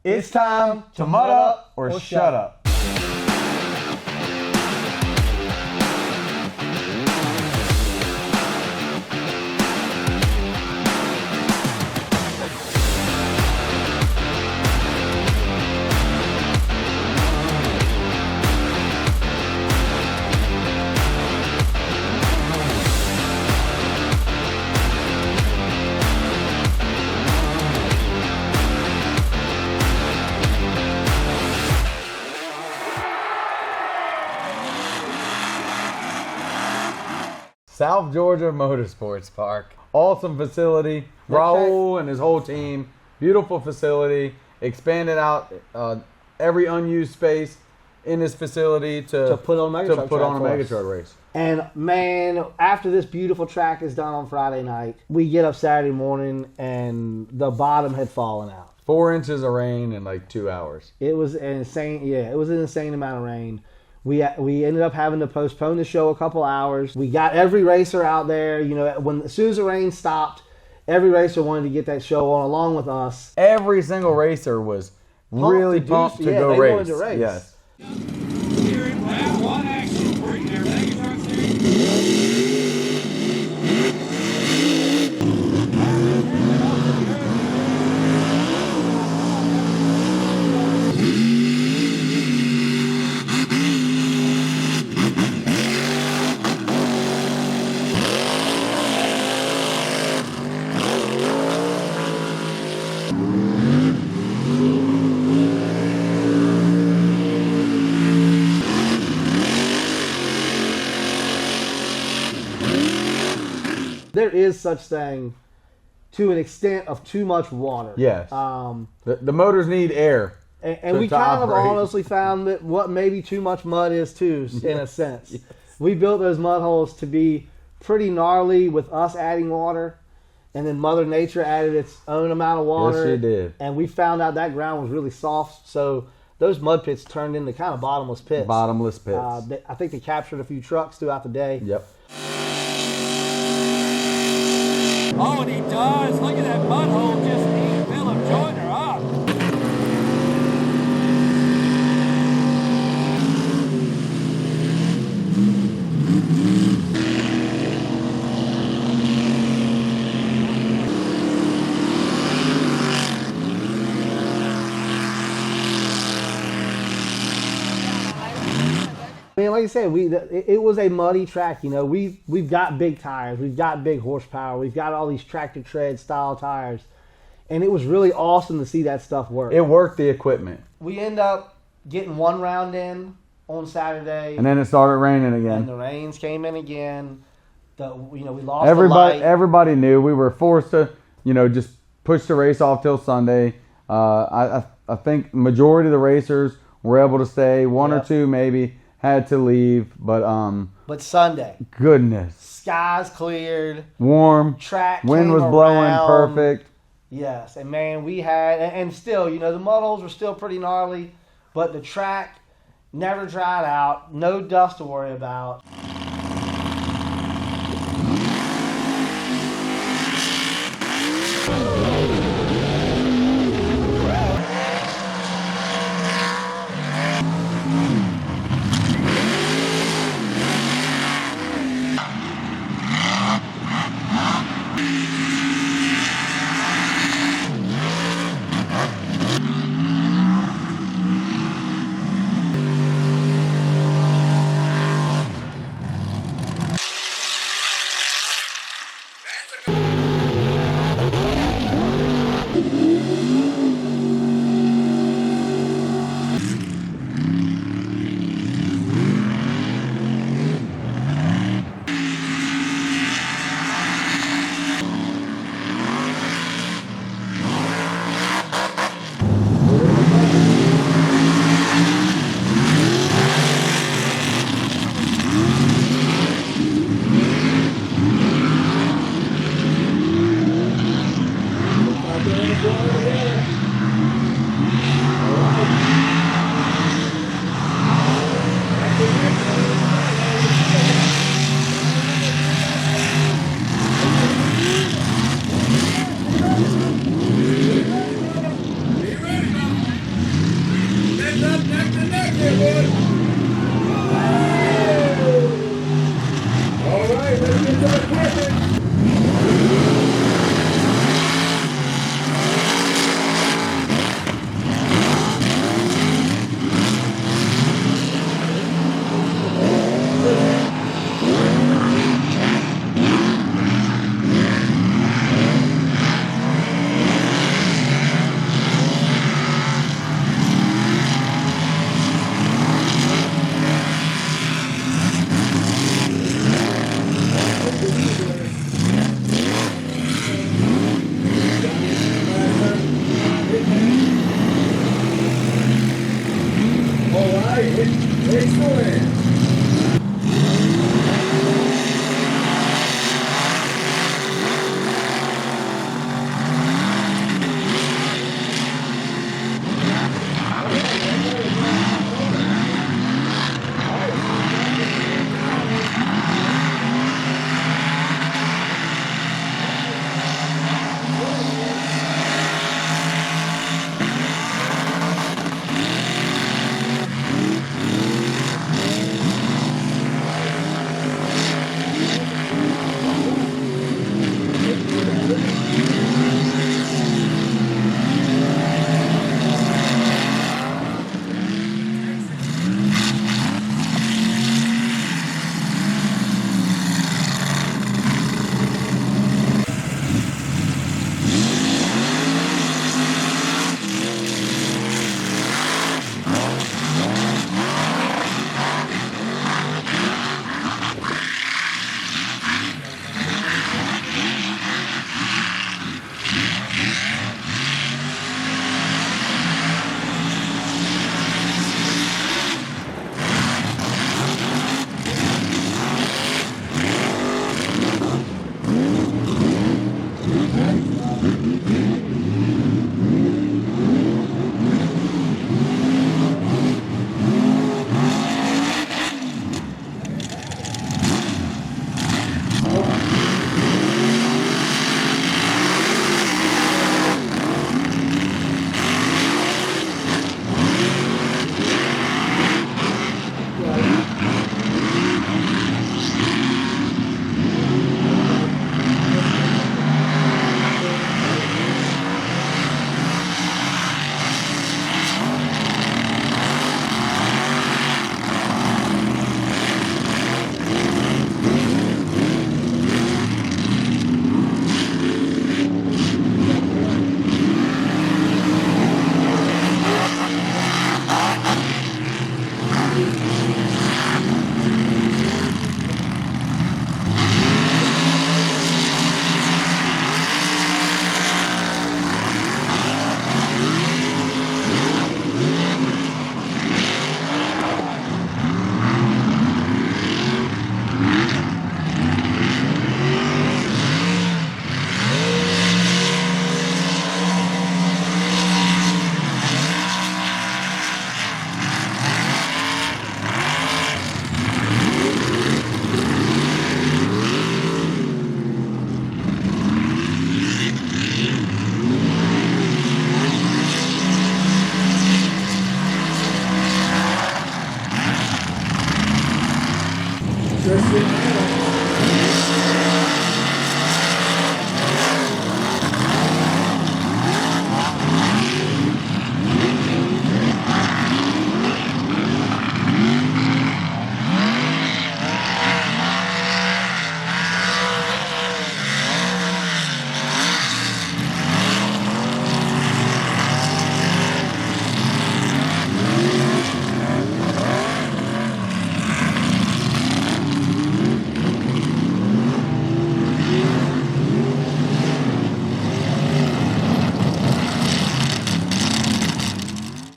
It's time to mud up or shut up. South Georgia Motorsports Park. Awesome facility. Raul and his whole team. Beautiful facility. Expanded out every unused space in this facility to put on a mega truck race. And man, after this beautiful track is done on Friday night, we get up Saturday morning and the bottom had fallen out. 4 inches of rain in like 2 hours. It was an insane, it was an insane amount of rain. We ended up having to postpone the show a couple hours. We got every racer out there. You know, as soon as the rain stopped, every racer wanted to get that show on along with us. Every single racer was really pumped to go race. Wanted to race. Yes. Here in lap one action, bring their mega truck series. There is such thing to an extent of too much water. Yes. The motors need air. And we kind of honestly found that what maybe too much mud is too, in a sense. Yes. We built those mud holes to be pretty gnarly with us adding water, and then Mother Nature added its own amount of water. Yes, she did. And we found out that ground was really soft, so those mud pits turned into kind of bottomless pits. Bottomless pits. I think they captured a few trucks throughout the day. Yep. Oh, and he does. Look at that mud hole just eat Phillip Joyner up. I mean, like I said, it was a muddy track. You know, we've got big tires, we've got big horsepower, we've got all these tractor tread style tires, and it was really awesome to see that stuff work. It worked the equipment. We end up getting one round in on Saturday, and then it started raining again. And the rains came in again. We lost everybody. the light. Everybody knew we were forced to, just push the race off till Sunday. I think majority of the racers were able to stay. One or two maybe had to leave, but Sunday, goodness, skies cleared, warm, track, wind was blowing perfect. Yes, and man, we had, and still, the mud holes were still pretty gnarly, but the track never dried out, no dust to worry about. Excellent.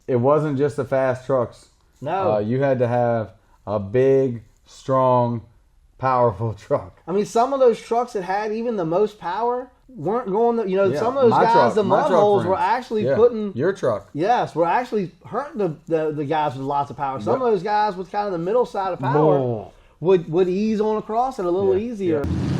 It wasn't just the fast trucks. No. You had to have a big, strong, powerful truck. I mean, some of those trucks that had even the most power weren't going. Yeah, Some of those my guys, truck, the my mud truck, holes for were instance. actually Yeah, putting. your truck. Yes, we're actually hurting the guys with lots of power. Some Yep. of those guys with kind of the middle side of power Bull. would ease on across it a little Yeah, easier. yeah.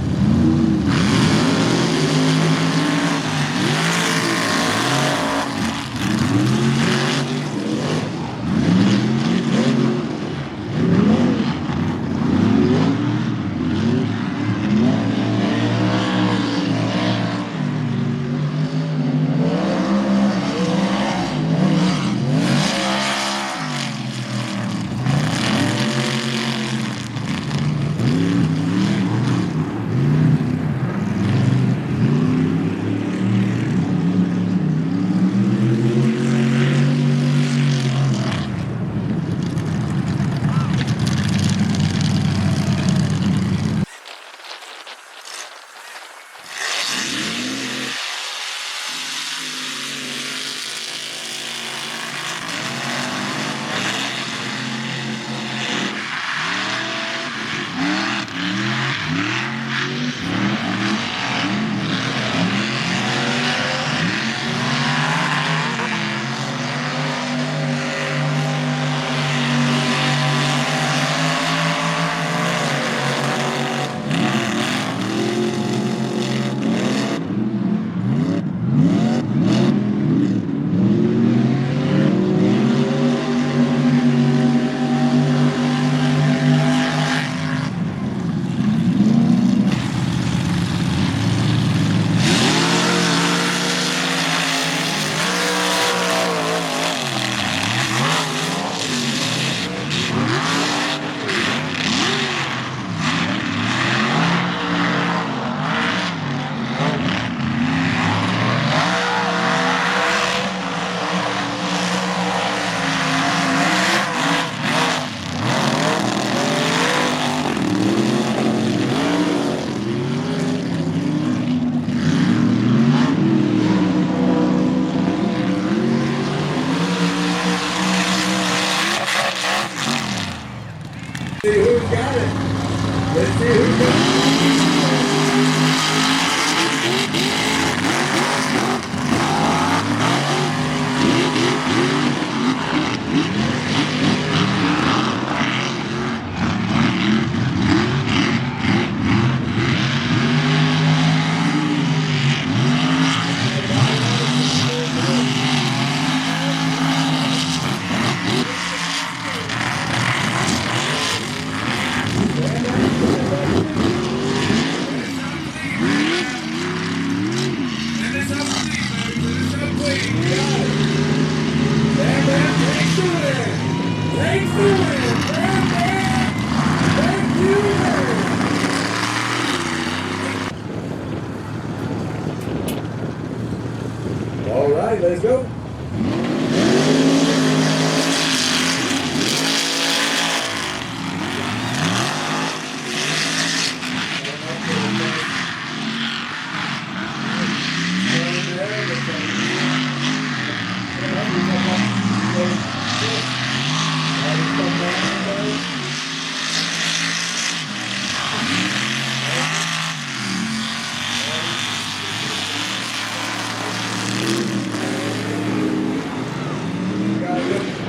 All right, let's go.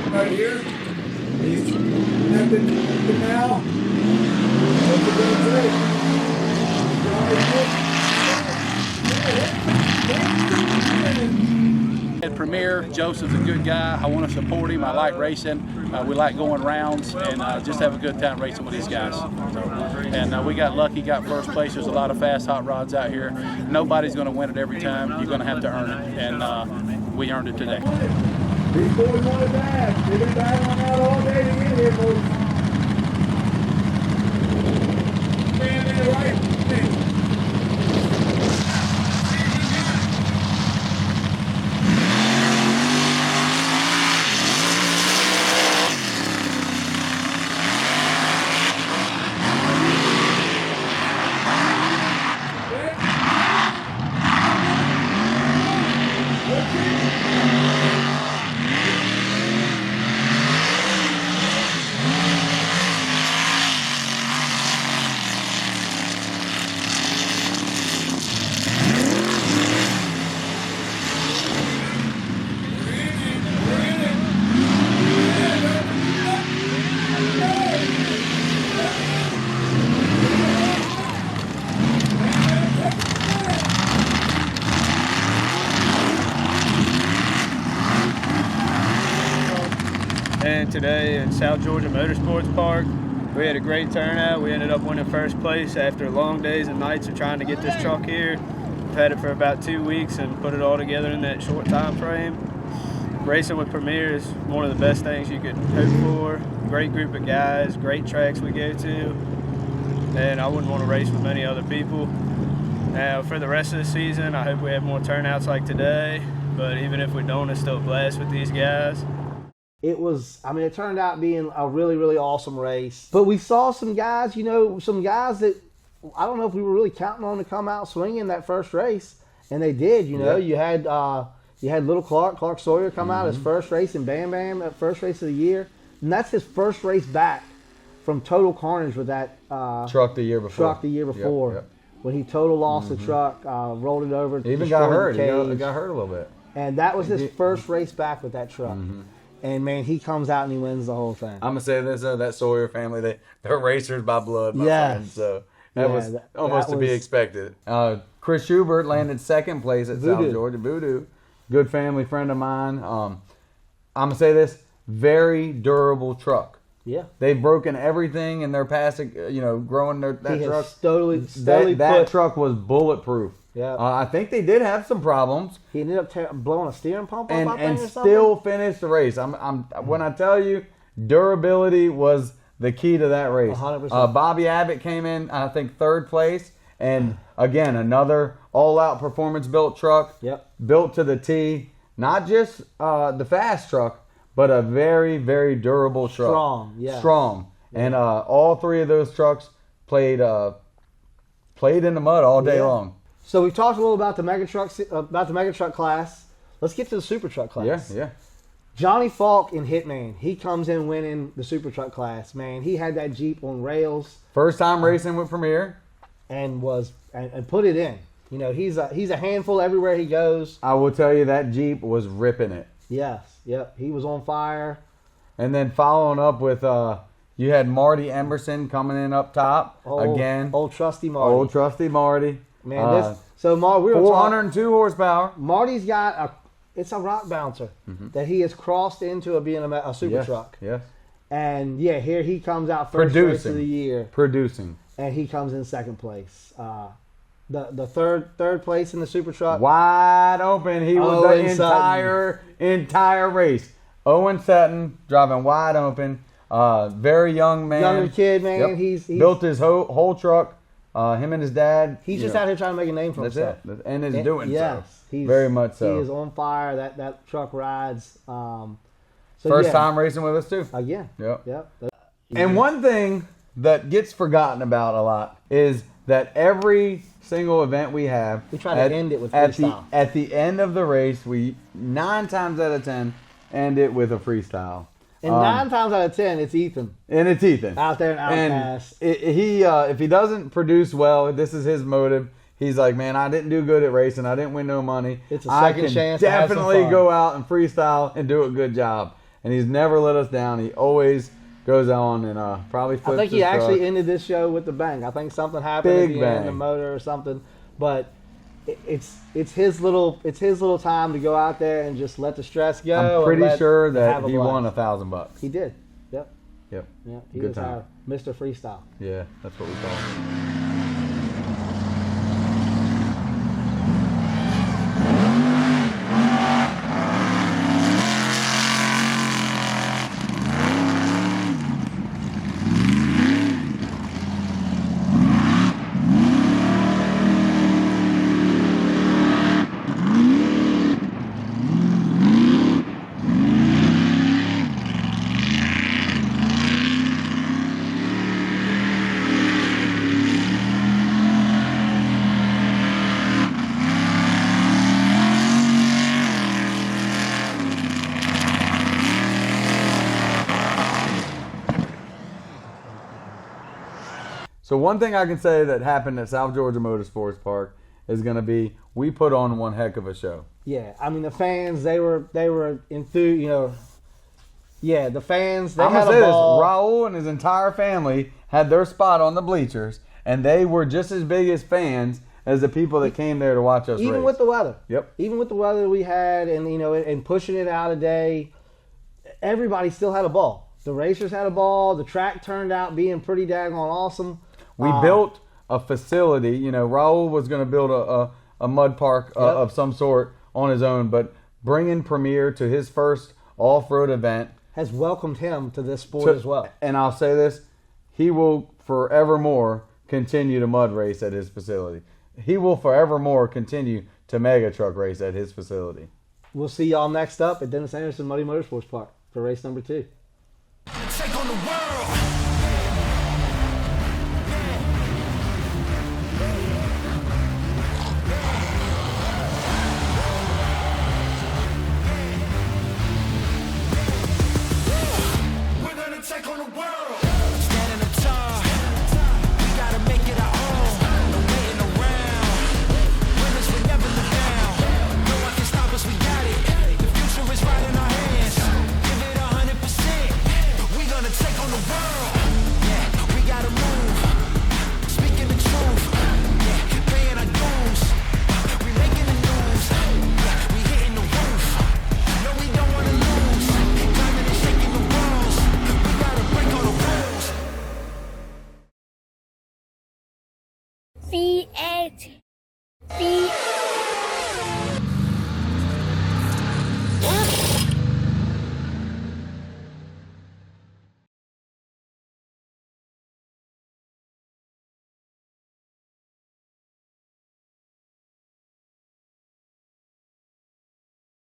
Right here. He's connected now. What's it going to At Premier, Joseph's a good guy. I want to support him. I like racing. We like going rounds and just have a good time racing with these guys. And we got lucky, got first place. There's a lot of fast hot rods out here. Nobody's going to win it every time. You're going to have to earn it, and we earned it today. These boys want it bad. They've been battling out all day to get here, boys. Stand in the right. And today in South Georgia Motorsports Park, we had a great turnout. We ended up winning first place after long days and nights of trying to get this truck here. We've had it for about 2 weeks and put it all together in that short time frame. Racing with Premier is one of the best things you could hope for. Great group of guys, great tracks we go to, and I wouldn't want to race with many other people. Now for the rest of the season, I hope we have more turnouts like today, but even if we don't, it's still a blast with these guys. It was, I mean, it turned out being a really, really awesome race. But we saw some guys, you know, some guys that I don't know if we were really counting on to come out swinging that first race, and they did. You know, you had little Clark Sawyer come out his first race in Bam Bam, that first race of the year, and that's his first race back from total carnage with that truck the year before. Yep. When he total lost the truck, rolled it over. He even got hurt. He got hurt a little bit. And that was his first race back with that truck. And man, he comes out and he wins the whole thing. I'm gonna say this: that Sawyer family, they're racers by blood, my friend. So that was almost to be expected. Chris Schubert landed second place at South Georgia. Voodoo, good family friend of mine. I'm gonna say this: very durable truck. Yeah, they've broken everything in their past. Growing that truck. That truck was bulletproof. Yeah, I think they did have some problems. He ended up blowing a steering pump up and still finished the race. When I tell you, durability was the key to that race. 100%. Bobby Abbott came in, I think, third place, and again another all-out performance-built truck. Yep, built to the T. Not just the fast truck, but a very, very durable truck. Strong. And all three of those trucks played in the mud all day long. So we talked a little about the mega truck class. Let's get to the super truck class. Yeah. Johnny Falk in Hitman, he comes in winning the super truck class. Man, he had that Jeep on rails. First time racing with Premier, and put it in. You know, he's a handful everywhere he goes. I will tell you that Jeep was ripping it. Yes. Yep. He was on fire. And then following up with you had Marty Emerson coming in up top again. Old trusty Marty. Man, we were 402 horsepower. Marty's got it's a rock bouncer that he has crossed into being a super truck. Yes. And here he comes out first race of the year. And he comes in second place. The third place in the super truck. Wide open. He was the entire race. Owen Sutton driving wide open. Very young man. Younger kid, man. Yep. He's built his whole truck. Him and his dad. He's just out here trying to make a name for himself. And is doing so. Very much so. He is on fire. That truck rides. So First yeah. time racing with us too. Again. Yep. Yep. And one thing that gets forgotten about a lot is that every single event we have, we try to end it with at freestyle. At the end of the race, we 9 times out of 10 end it with a freestyle. And 9 times out of 10, it's Ethan. And it's Ethan. Out there in Outcast. If he doesn't produce well, this is his motive. He's like, man, I didn't do good at racing. I didn't win no money. It's a second chance to have some definitely fun. go out and freestyle and do a good job. And he's never let us down. He always goes on and probably flips I think he his actually truck. ended this show with the bang. I think something happened Big at the bang. end, the motor or something. But it's his little time to go out there and just let the stress go. I'm pretty sure that have a he blast. won $1,000. He did. Yep. Yep. Yeah. He Good was time. our Mr. Freestyle. Yeah, that's what we call him. So one thing I can say that happened at South Georgia Motorsports Park is going to be we put on one heck of a show. Yeah, I mean the fans they were enthused. You know, yeah, the fans they I'm had gonna say a this: ball. Raul and his entire family had their spot on the bleachers, and they were just as big as fans as the people that came there to watch us Even race. with the weather. Yep. Even with the weather we had, and and pushing it out a day, everybody still had a ball. The racers had a ball. The track turned out being pretty daggone awesome. We built a facility. You know, Raul was going to build a mud park of some sort on his own, but bringing Premier to his first off-road event Has welcomed him to this sport as well. And I'll say this, he will forevermore continue to mud race at his facility. He will forevermore continue to mega truck race at his facility. We'll see y'all next up at Dennis Anderson Muddy Motorsports Park for race number 2. Take on the